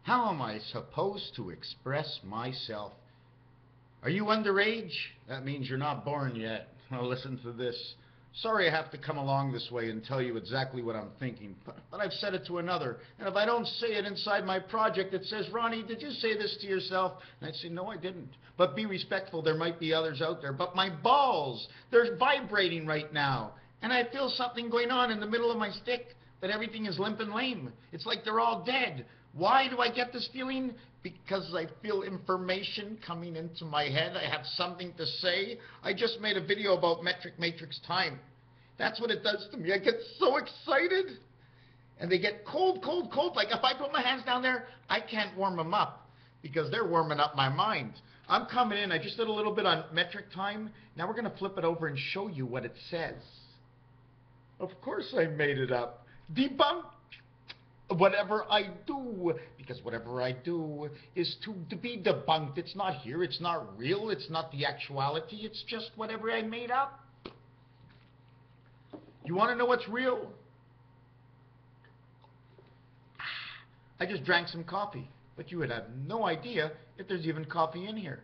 How am I supposed to express myself? Are you underage? That means you're not born yet. Well, listen to this. Sorry I have to come along this way and tell you exactly what I'm thinking, but I've said it to another. And if I don't say it inside my project, it says, Ronnie, did you say this to yourself? And I'd say, no, I didn't. But be respectful. There might be others out there. But my balls, they're vibrating right now. And I feel something going on in the middle of my stick, that everything is limp and lame. It's like they're all dead. Why do I get this feeling? Because I feel information coming into my head. I have something to say. I just made a video about metric matrix time. That's what it does to me. I get so excited. And they get cold, cold, cold. Like if I put my hands down there, I can't warm them up because they're warming up my mind. I'm coming in. I just did a little bit on metric time. Now we're going to flip it over and show you what it says. Of course I made it up. Debunked. Whatever I do, because whatever I do is to be debunked. It's not here, it's not real, it's not the actuality, it's just whatever I made up. You want to know what's real? I just drank some coffee, but you would have no idea if there's even coffee in here.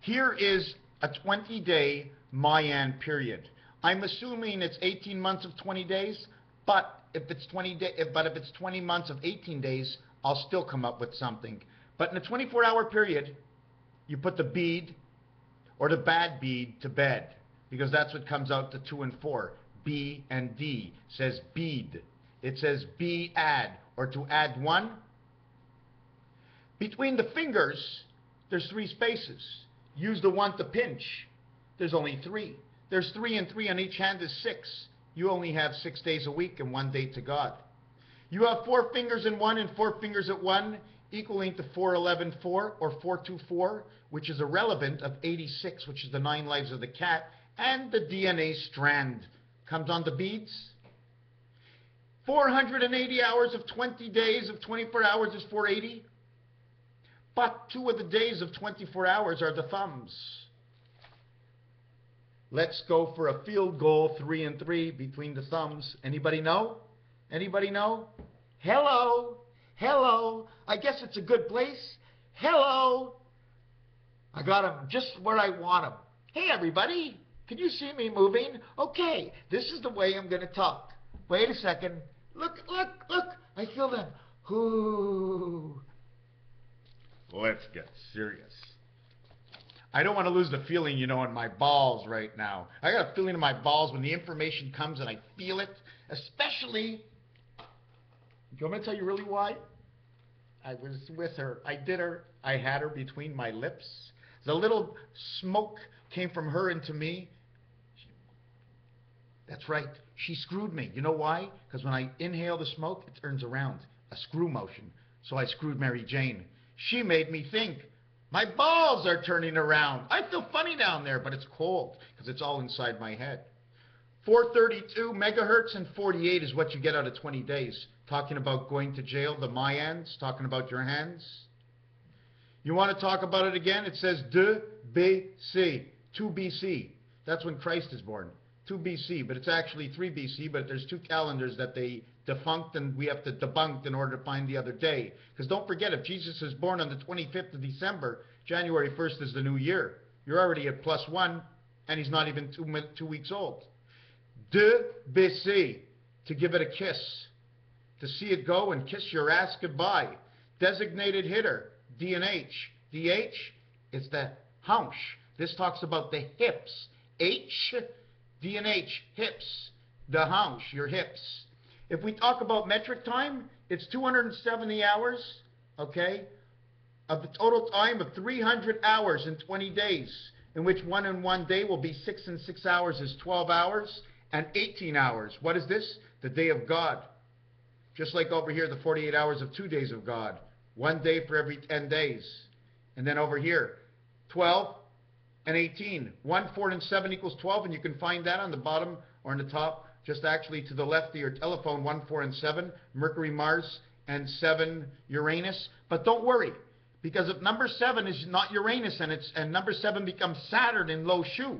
Here is a 20-day Mayan period. I'm assuming it's 18 months of 20 days. But if it's 20 months of 18 days, I'll still come up with something. But in a 24-hour period, you put the bead or the bad bead to bed, because that's what comes out to 2 and 4. B and D says bead. It says be add, or to add 1. Between the fingers, there's 3 spaces. Use the 1 to pinch. There's only 3. There's 3 and 3 on each hand is 6. You only have 6 days a week and 1 day to God. You have 4 fingers in 1 and 4 fingers at 1, equaling to 4, 11, 4, or 4, 2, 4, which is irrelevant of 86, which is the 9 lives of the cat, and the DNA strand comes on the beads. 480 hours of 20 days of 24 hours is 480. But 2 of the days of 24 hours are the thumbs. Let's go for a field goal, 3 and 3 between the thumbs. Anybody know? Anybody know? Hello? Hello? I guess it's a good place. Hello? I got them just where I want them. Hey, everybody. Can you see me moving? Okay, this is the way I'm going to talk. Wait a second. Look, look, look. I feel them. Ooh. Let's get serious. I don't want to lose the feeling, you know, in my balls right now. I got a feeling in my balls when the information comes and I feel it. Especially, do you want me to tell you really why? I was with her. I had her between my lips. The little smoke came from her into me. That's right. She screwed me. You know why? Because when I inhale the smoke, it turns around. A screw motion. So I screwed Mary Jane. She made me think. My balls are turning around. I feel funny down there, but it's cold because it's all inside my head. 432 megahertz and 48 is what you get out of 20 days. Talking about going to jail, the Mayans, talking about your hands. You want to talk about it again? It says 2 BC, 2 BC. That's when Christ is born. 2 BC, but it's actually 3 BC, but there's 2 calendars that they defunct and we have to debunk in order to find the other day. Because don't forget, if Jesus is born on the 25th of December, January 1st is the new year. You're already at +1, and he's not even 2 weeks old. 2 BC, to give it a kiss. To see it go and kiss your ass goodbye. Designated hitter, DNH. DH is the haunch. This talks about the hips. H, DNH, hips. The haunch, your hips. If we talk about metric time, it's 270 hours, okay, of the total time of 300 hours in 20 days, in which 1 in 1 day will be 6 and 6 hours is 12 hours, and 18 hours. What is this? The day of God. Just like over here, the 48 hours of 2 days of God. 1 day for every 10 days. And then over here, 12 and 18. 1, 4, and 7 equals 12, and you can find that on the bottom or on the top. Just actually to the left of your telephone, 1, 4, and 7, Mercury, Mars, and 7, Uranus. But don't worry, because if number 7 is not Uranus and number 7 becomes Saturn in low shu,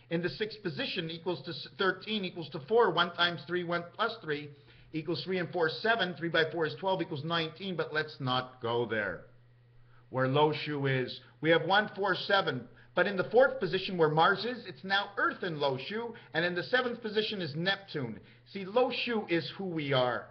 in the 6th position equals to 13 equals to 4, 1 times 3, 1 plus 3, equals 3 and 4 is 7. 3 by 4 is 12 equals 19, but let's not go there. Where low shu is, we have 1, 4, 7. But in the 4th position where Mars is, it's now Earth in low shu. And in the 7th position is Neptune. See, low shu is who we are.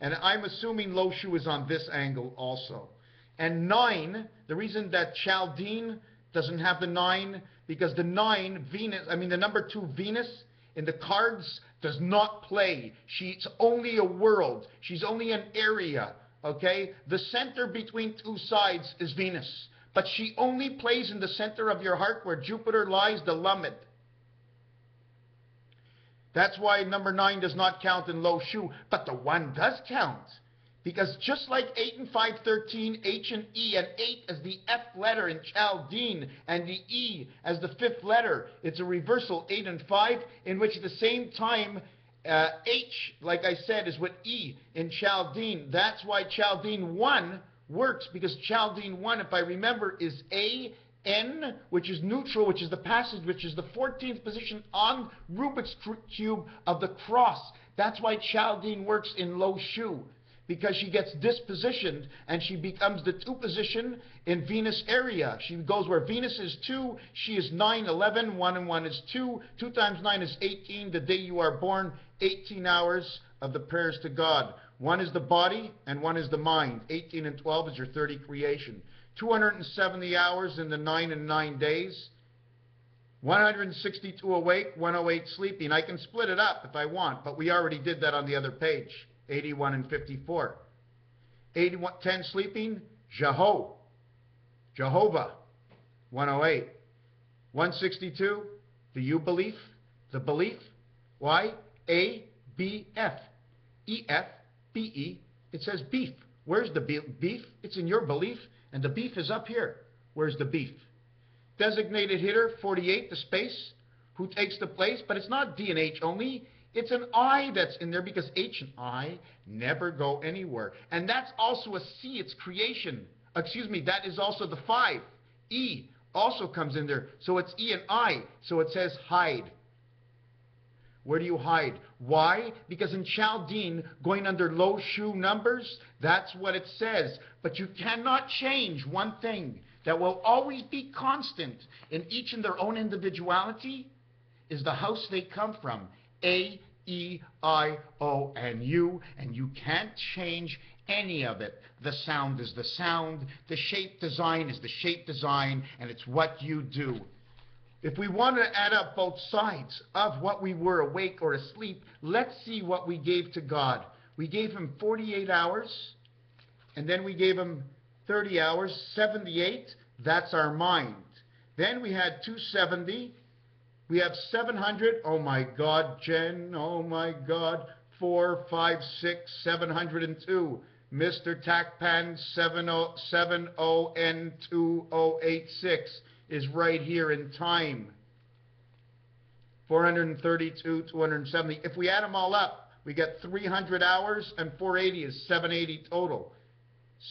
And I'm assuming low shu is on this angle also. And 9, the reason that Chaldean doesn't have the 9, because the 9, the number 2 Venus in the cards does not play. She's only a world. She's only an area, okay? The center between two sides is Venus. But she only plays in the center of your heart where Jupiter lies, the Lamed. That's why number 9 does not count in low shu, but the 1 does count. Because just like 8 and 5, 13, H and E, and 8 as the F letter in Chaldean, and the E as the 5th letter, it's a reversal, 8 and 5, in which at the same time, H, like I said, is with E in Chaldean. That's why Chaldean 1 works, because Chaldean 1, if I remember, is A-N, which is neutral, which is the passage, which is the 14th position on Rubik's Cube of the cross. That's why Chaldean works in low shu, because she gets dispositioned and she becomes the 2 position in Venus area. She goes where Venus is 2, she is 9, 11, 1 and 1 is 2, 2 times 9 is 18, the day you are born, 18 hours of the prayers to God. 1 is the body and 1 is the mind. 18 and 12 is your 30 creation. 270 hours in the 9 and 9 days. 162 awake, 108 sleeping. I can split it up if I want, but we already did that on the other page. 81 and 54. 81, 10 sleeping, Jehovah. 108. 162, the you belief, the belief. Why? A, B, F. E, F, B, E. It says beef. Where's the beef? It's in your belief, and the beef is up here. Where's the beef? Designated hitter, 48, the space. Who takes the place? But it's not D and H only. It's an I that's in there, because H and I never go anywhere. And that's also a C. It's creation. Excuse me, that is also the 5. E also comes in there. So it's E and I. So it says hide. Where do you hide? Why? Because in Chaldean, going under low shu numbers, that's what it says. But you cannot change one thing that will always be constant in each in their own individuality is the house they come from. A, E, I, O, and U, and you can't change any of it. The sound is the sound, the shape design is the shape design, and it's what you do. If we want to add up both sides of what we were awake or asleep, let's see what we gave to God. We gave him 48 hours, and then we gave him 30 hours, 78, that's our mind. Then we had 270. We have 700, oh my God, Jen, oh my God, 4, 5, 6, 702. Mr. Takpan 70N2086 is right here in time. 432, 270. If we add them all up, we get 300 hours, and 480 is 780 total.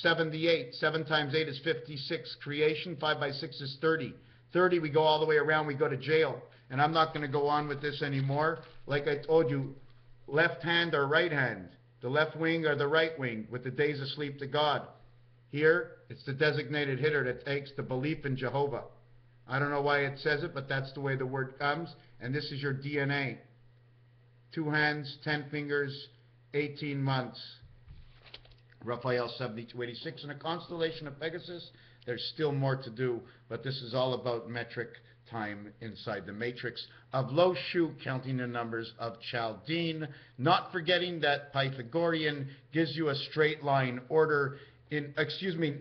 78, 7 times 8 is 56. Creation, 5 by 6 is 30. 30, we go all the way around, we go to jail. And I'm not going to go on with this anymore. Like I told you, left hand or right hand, the left wing or the right wing, with the days asleep to God. Here, it's the designated hitter that takes the belief in Jehovah. I don't know why it says it, but that's the way the word comes. And this is your DNA. 2 hands, 10 fingers, 18 months. Raphael 7286 in a constellation of Pegasus. There's still more to do, but this is all about metric time inside the matrix of low shu, counting the numbers of Chaldean, not forgetting that Pythagorean gives you a straight line order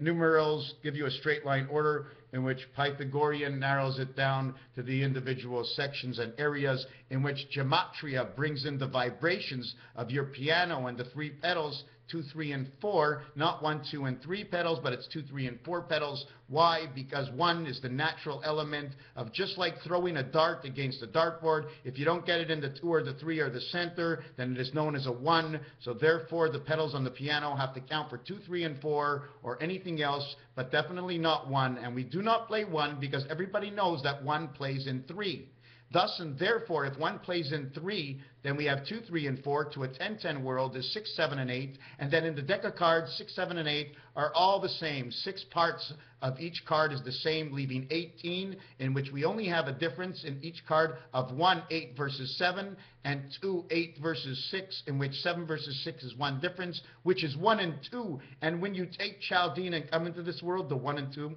numerals give you a straight line order in which Pythagorean narrows it down to the individual sections and areas, in which gematria brings in the vibrations of your piano and the 3 pedals, 2, 3, and 4, not 1, 2, and 3 pedals, but it's 2, 3, and 4 pedals. Why? Because 1 is the natural element of, just like throwing a dart against a dartboard. If you don't get it in the 2 or the 3 or the center, then it is known as a 1. So therefore, the pedals on the piano have to count for 2, 3, and 4, or anything else, but definitely not 1. And we do not play 1 because everybody knows that 1 plays in 3. Thus and therefore, if one plays in 3, then we have 2, 3, and 4 to a 10, 10 world is 6, 7, and 8. And then in the deck of cards, 6, 7, and 8 are all the same. 6 parts of each card is the same, leaving 18, in which we only have a difference in each card of 1, 8 versus 7, and 2, 8 versus 6, in which 7 versus 6 is one difference, which is 1 and 2. And when you take Chaldean and come into this world, the 1 and 2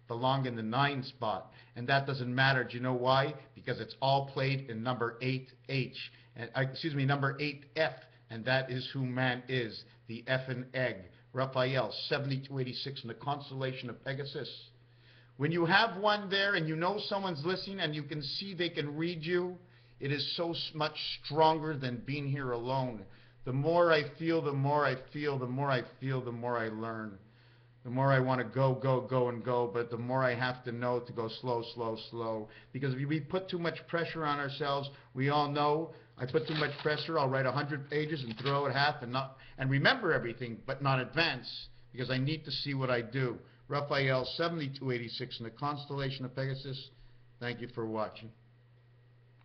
belong in the 9 spot. And that doesn't matter. Do you know why? Because it's all played in number 8H. And, number 8F. And that is who man is, the F and egg. Raphael, 7286 in the constellation of Pegasus. When you have one there and you know someone's listening and you can see they can read you, it is so much stronger than being here alone. The more I feel, the more I feel, the more I feel, the more I learn. The more I want to go, go, go, and go, but the more I have to know to go slow, slow, slow. Because if we put too much pressure on ourselves, we all know, I put too much pressure, I'll write 100 pages and throw it half and remember everything, but not advance, because I need to see what I do. Raphael, 7286 in the constellation of Pegasus. Thank you for watching.